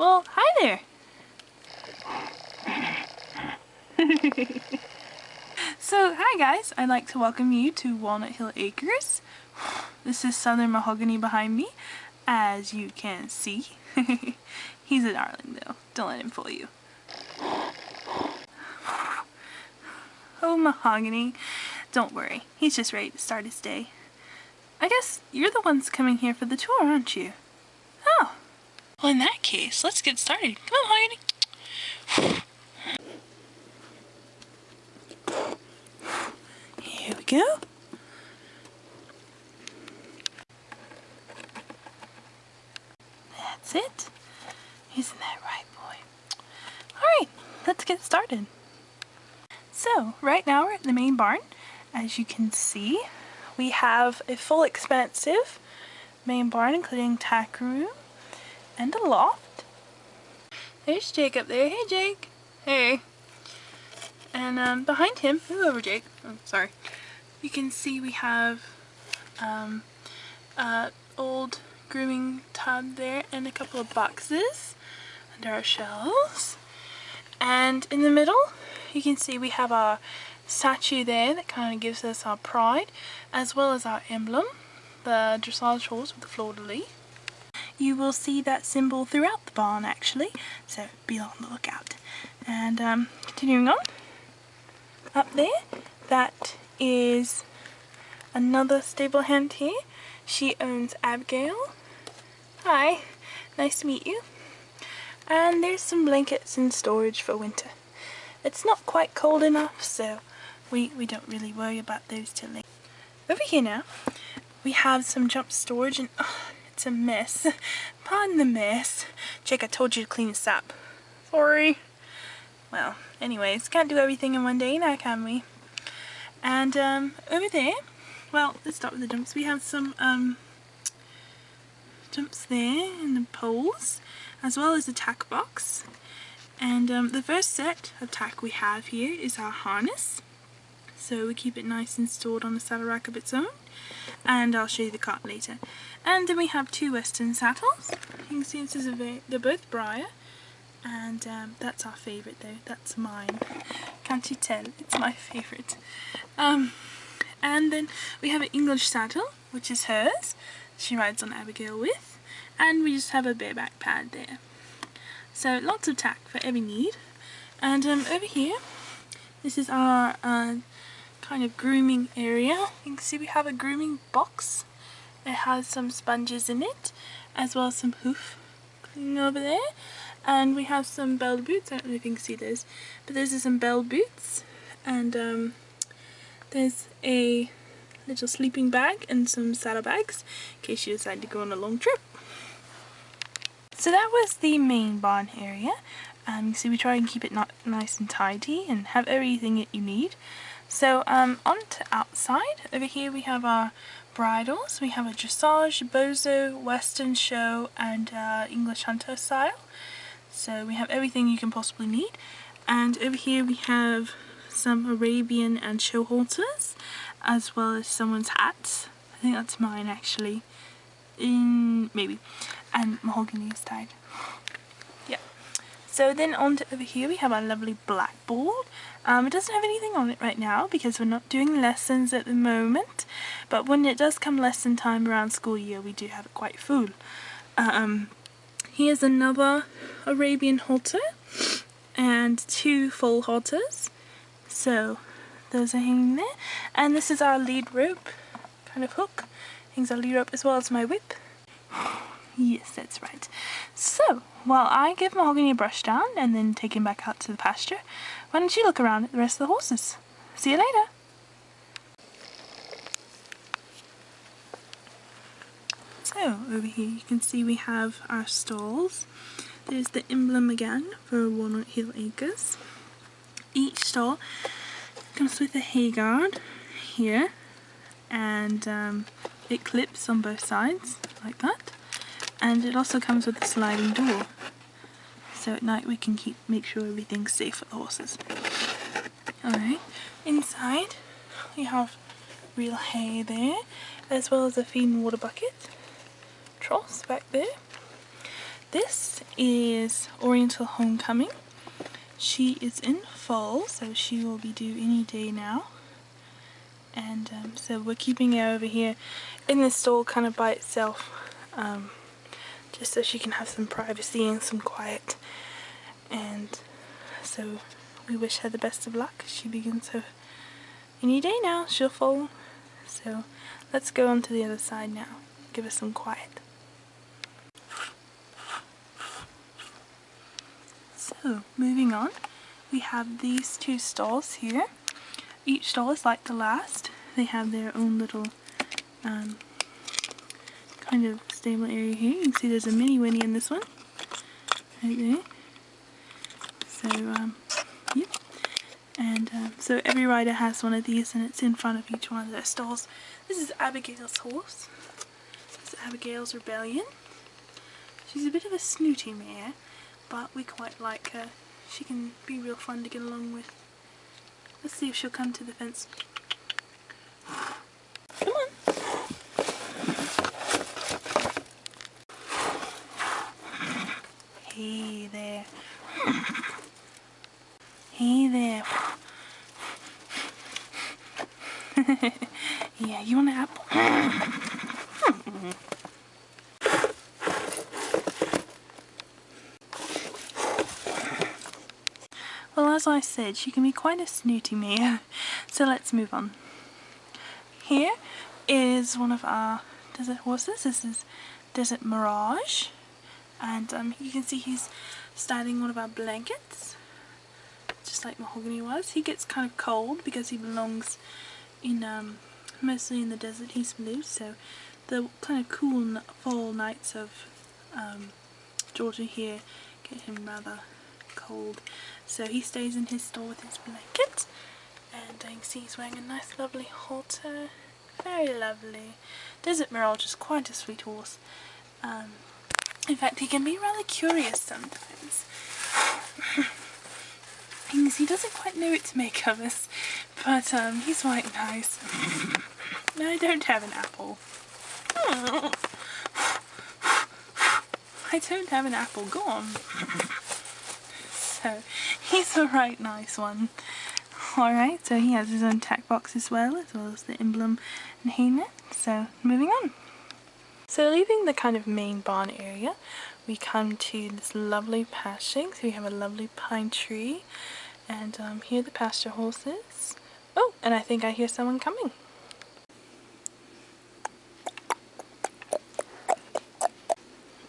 Well, hi there. So, hi guys, I'd like to welcome you to Walnut Hill Acres. This is Southern Mahogany behind me, as you can see. He's a darling though, don't let him fool you. Oh, Mahogany, don't worry, he's just ready to start his day. I guess you're the ones coming here for the tour, aren't you? Oh, well in that case, let's get started. Come on, Mahogany. Here we go. That's it. Isn't that right, boy? Alright, let's get started. So, right now we're at the main barn. As you can see, we have a full expansive main barn, including tack room and a loft. There's Jake up there. Hey, Jake. Hey. And behind him, move over, Jake. Oh, sorry. You can see we have old grooming tub there and a couple of boxes under our shelves. And in the middle, you can see we have our statue there that kind of gives us our pride, as well as our emblem, the dressage horse with the fleur-de-lis. You will see that symbol throughout the barn actually, so be on the lookout. And continuing on, up there, that is another stable hand here. She owns Abigail. Hi, nice to meet you. And there's some blankets in storage for winter. It's not quite cold enough, so we don't really worry about those till later. Over here now, we have some jump storage, and it's a mess. Pardon the mess. Jake, I told you to clean this up. Sorry. Well, anyways, can't do everything in one day now, can we? And over there, well, let's start with the jumps. We have some jumps there in the poles, as well as a tack box. And the first set of tack we have here is our harness. So we keep it nice and stored on the saddle rack of its own. And I'll show you the cart later. And then we have two western saddles. You can see this is they're both Breyer. And that's our favourite though. That's mine. Can't you tell? It's my favourite. And then we have an English saddle, which is hers. She rides on Abigail with. And we just have a bareback pad there. So lots of tack for every need. And over here, this is our kind of grooming area. You can see we have a grooming box. It has some sponges in it, as well as some hoof cleaning over there. And we have some bell boots. I don't know if you can see those, but those are some bell boots. And there's a little sleeping bag and some saddlebags in case you decide to go on a long trip. So that was the main barn area. You see we try and keep it nice and tidy and have everything that you need. So on to outside. Over here we have our bridles. We have a dressage, bozo, western show, and English hunter style. So we have everything you can possibly need. And over here we have some Arabian and show halters, as well as someone's hats. I think that's mine actually. Maybe. And mahogany is tied. Yeah. So then on to over here we have our lovely blackboard. It doesn't have anything on it right now because we're not doing lessons at the moment. But when it does come lesson time around school year, we do have it quite full. Here's another Arabian halter and two full halters. So those are hanging there. And this is our lead rope kind of hook. Hangs our lead rope as well as my whip. Yes, that's right. So, while I give Mahogany a brush down and then take him back out to the pasture, why don't you look around at the rest of the horses? See you later. So, over here you can see we have our stalls. There's the emblem again for Walnut Hill Acres. Each stall comes with a hay guard here, and it clips on both sides like that. And it also comes with a sliding door, so at night we can make sure everything's safe for the horses. Alright, inside we have real hay there, as well as a feed and water bucket, troughs back there. this is Oriental Homecoming. She is in fall, so she will be due any day now. And so we're keeping her over here in the stall kind of by itself, just so she can have some privacy and some quiet. And so we wish her the best of luck. She begins her any day now. She'll fall. So let's go on to the other side now. Give her some quiet. So moving on, we have these two stalls here. Each stall is like the last. They have their own little kind of stable area here. You can see there's a mini Winnie in this one, right there. So yep. And so every rider has one of these, and it's in front of each one of their stalls. This is Abigail's horse. This is Abigail's Rebellion. She's a bit of a snooty mare, but we quite like her. She can be real fun to get along with. Let's see if she'll come to the fence. Come on. Hey there. Hey there. Yeah, you want an apple? Well, as I said, she can be quite a snooty mare, so let's move on. Here is one of our desert horses. This is Desert Mirage, and you can see he's starting one of our blankets, just like Mahogany was. He gets kind of cold because he belongs in mostly in the desert he's lived, so the kind of cool fall nights of Georgia here get him rather cold, so he stays in his stall with his blanket. And you can see he's wearing a nice lovely halter, very lovely. Desert Mirage is quite a sweet horse. In fact, he can be rather curious sometimes. He doesn't quite know what to make of us, but he's quite nice. No, I don't have an apple. I don't have an apple, go on. So, he's a right nice one. Alright, so he has his own tack box as well as the emblem and haynet. So, moving on. So, leaving the kind of main barn area, we come to this lovely pasturing. So we have a lovely pine tree, and here are the pasture horses. Oh, and I think I hear someone coming.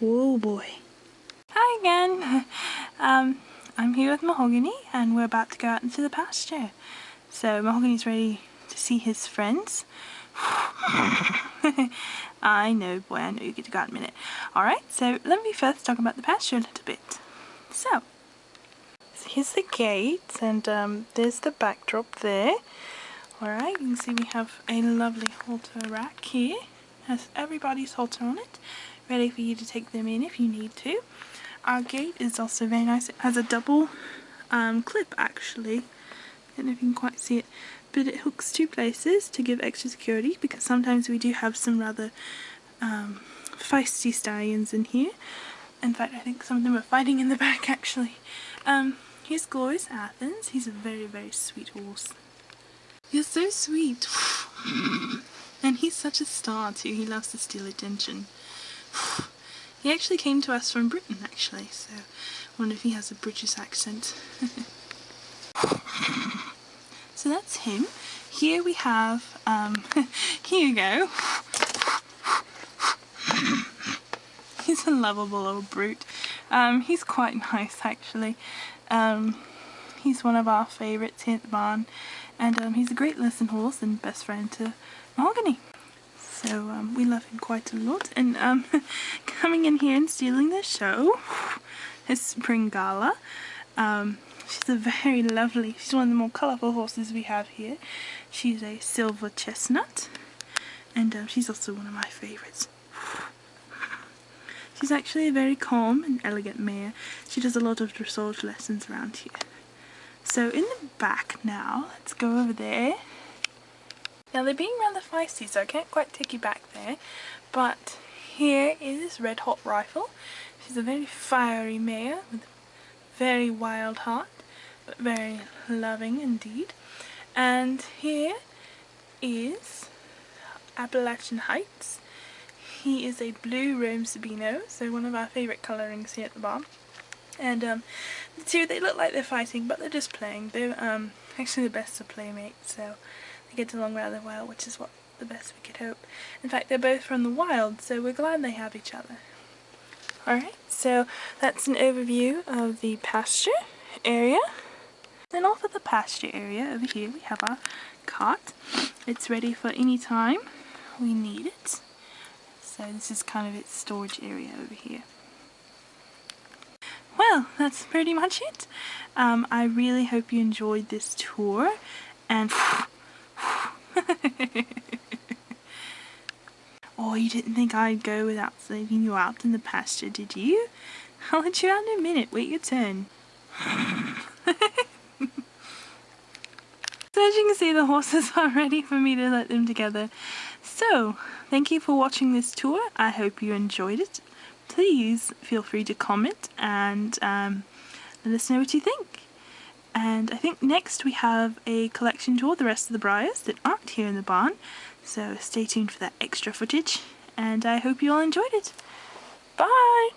Oh boy. Hi again. I'm here with Mahogany, and we're about to go out into the pasture. So Mahogany's ready to see his friends. I know, boy, I know you get to go out in a minute. Alright, so let me first talk about the pasture a little bit. So here's the gate, and there's the backdrop there. Alright, you can see we have a lovely halter rack here. Has everybody's halter on it, ready for you to take them in if you need to. Our gate is also very nice. It has a double clip actually. I don't know if you can quite see it, but it hooks two places to give extra security, because sometimes we do have some rather feisty stallions in here. In fact, I think some of them are fighting in the back actually. Here's Glorious Athens. He's a very, very sweet horse. You're so sweet. And he's such a star too. He loves to steal attention. He actually came to us from Britain actually, so I wonder if he has a British accent. So that's him. Here we have, here you go. He's a lovable old brute. He's quite nice actually. He's one of our favourites here at the barn, and he's a great lesson horse and best friend to Mahogany. So we love him quite a lot. And coming in here and stealing the show is Springala. She's a very lovely, she's one of the more colourful horses we have here. She's a silver chestnut, and she's also one of my favourites. She's actually a very calm and elegant mare. She does a lot of dressage lessons around here. So in the back now, let's go over there. Now they're being rather feisty, so I can't quite take you back there, but here is Red Hot Rifle. She's a very fiery mare with a very wild heart, but very loving indeed. And here is Appalachian Heights. He is a blue Rome Sabino, so one of our favourite colourings here at the barn. And the two, they look like they're fighting, but they're just playing. They're actually the best of playmates, so they get along rather well, which is what the best we could hope. In fact, they're both from the wild, so we're glad they have each other. Alright, so that's an overview of the pasture area. Then off of the pasture area, over here we have our cot. It's ready for any time we need it. So this is kind of its storage area over here. Well, that's pretty much it. I really hope you enjoyed this tour, and oh, you didn't think I'd go without letting you out in the pasture, did you? I'll let you out in a minute. Wait your turn. So as you can see, the horses are ready for me to let them together. So, thank you for watching this tour. I hope you enjoyed it. Please feel free to comment and let us know what you think. And I think next we have a collection tour of the rest of the Breyers that aren't here in the barn. So stay tuned for that extra footage, and I hope you all enjoyed it. Bye!